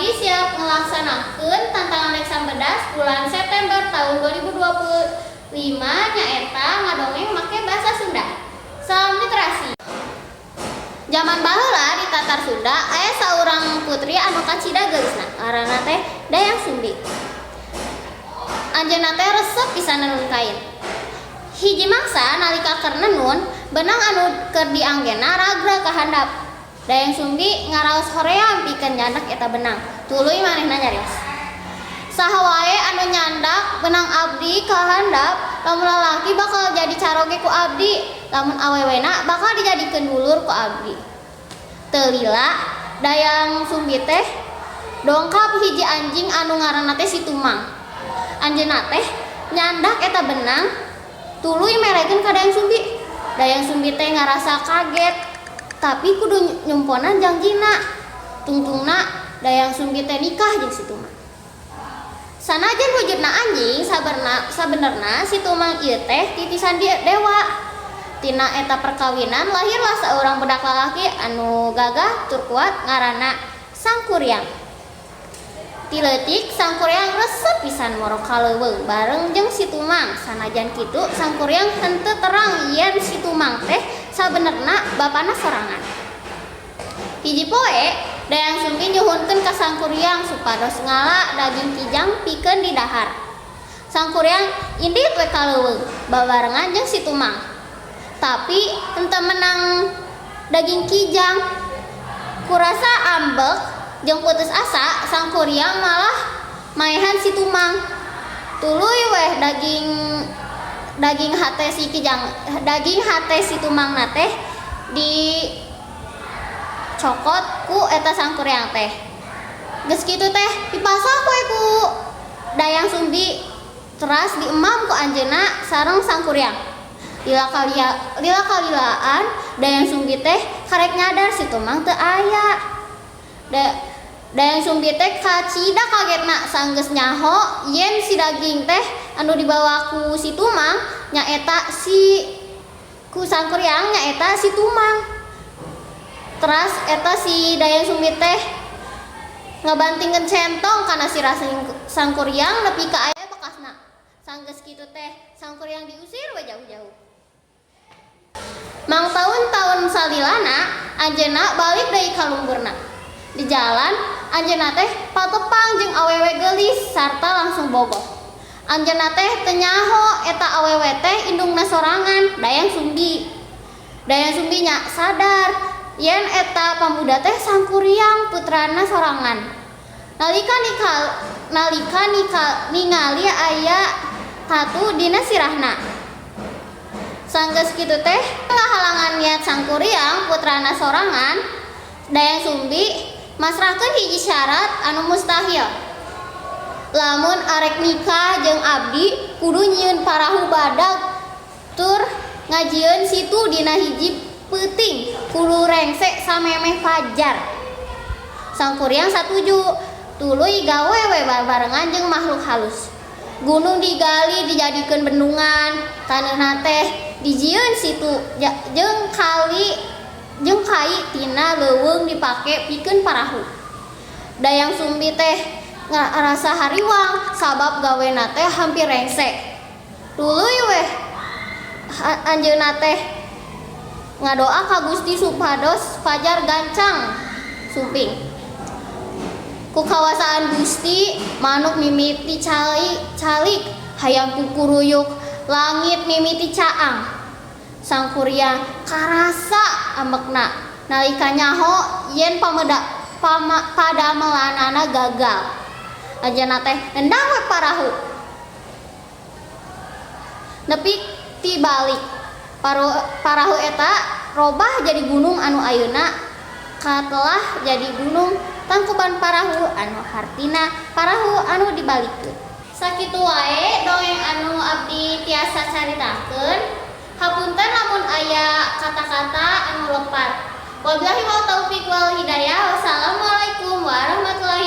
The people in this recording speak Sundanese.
Abdi siap ngelaksanakeun tantangan eksam bedas bulan September tahun 2025 nyaeta ngadongeng make bahasa Sunda. Salam literasi. Zaman baheula di Tatar Sunda aya saurang putri anu kacida geulisna ngaranna teh Dayang Sumbi. Anjeunna teh resep pisan nenun kain. Hiji mangsa nalika keur nenun, benang anu keur dianggena ragrag ka handap. Dayang Sumbi ngaraos hoream pikeun nyandak eta benang. Tuluy manehna nyarios. Saha wae anu nyandak benang abdi ka handap, lamun lalaki bakal jadi caroge ku abdi, lamun awewena bakal dijadikeun dulur ku abdi. Teu lila Dayang Sumbi teh dongkap hiji anjing anu ngaranna teh Situmang. Anjeunna teh nyandak eta benang tuluy merekeun ka Dayang Sumbi. Dayang Sumbi teh ngarasa kaget, tapi kudu nyumponan jangjina. Tungtungna Dayang Sumbi teh nikah jeung Situmang. Sanajan wujudna anjing, sabenerna Situmang ieu teh titisan dewa. Tina eta perkawinan lahirlah seorang budak lalaki anu gagah tur kuat ngaranna Sangkuriang. Ti leutik Sangkuriang resep pisan moro kaleuweung bareng jeung Situmang. Sanajan kitu Sangkuriang henteu terang yen Situmang teh sabenerna bapana sorangan. Hiji poe Dayang Sumbi nyuhunkeun ka Sangkuriang supados ngala daging kijang pikeun di dahar. Sangkuriang indit we kaleuweung babarengan jeung Situmang. Tapi henteu menang daging kijang. Kurasa ambek jeung putus asa, Sangkuriang malah maehan Situmang. Tuluy weh daging hate si kijang, daging hate Situmang na teh di cokot ku eta Sangkuriang teh. Geus kitu teh dipasak we ku Dayang Sumbi, teras diemam ku anjeunna sareng Sangkuriang. Lila kalilaan Dayang Sumbi teh karek nyadar Situmang teu aya. Dayang Sumbi teh kacida kagetna sanggeus nyaho yen si daging teh anu dibawa ku Situmang nyaeta ku Sangkuriang nyaeta Situmang. Teras eta si Dayang Sumbi teh ngabantingkeun centong kana sirah Sangkuriang nepi ka aya bekasna. Sanggeus kitu teh Sangkuriang diusir we jauh-jauh. Mang tahun-tahun salilana anjeunna balik deui ka lumburna. Di jalan anjeunna teh patepang jeung awewe geulis sarta langsung bogoh. Anjeunna teh teu nyaho eta awewe teh indungna sorangan Dayang Sumbi. Dayang Sumbi nya sadar yen eta pamuda teh Sangkuriang putrana sorangan. Nalika ningali aya tatu dina sirahna. Sanggeus kitu teh ngahalangan niat Sangkuriang putrana sorangan, Dayang Sumbi masrahkeun hiji syarat anu mustahil. Lamun arek nikah jeung abdi kudu nyieun parahu badag tur ngajieun situ dina hiji peuting kudu rengse samemeh fajar. Sangkuriang satuju, tuluy gawe we barengan jeung makhluk halus. Gunung digali dijadikeun bendungan, taneuhna teh dijieun situ jeung kai tina leuweung dipake pikeun parahu. Dayang Sumbi teh ngarasa hariwang sabab gawena teh hampir rengse. Tuluy weh anjeunna teh ngadoa ka Gusti supados fajar gancang sumping. Ku kawasaan Gusti manuk mimiti calik hayam kukuruyuk langit mimiti caang. Sangkuriang karasa ambekna nalika nyaho yen padamelanana gagal. Anjeunna teh nendang we parahu. Nepi ti balik parahu eta robah jadi gunung anu ayeuna katelah jadi gunung tangkuban parahu anu hartina parahu anu dibalikeun. Sakitu wae dongeng anu abdi tiasa caritakeun. Hapunten lamun aya kata-kata anu lepat. Wabillahi taufiq wal hidayah. Wassalamualaikum warahmatullahi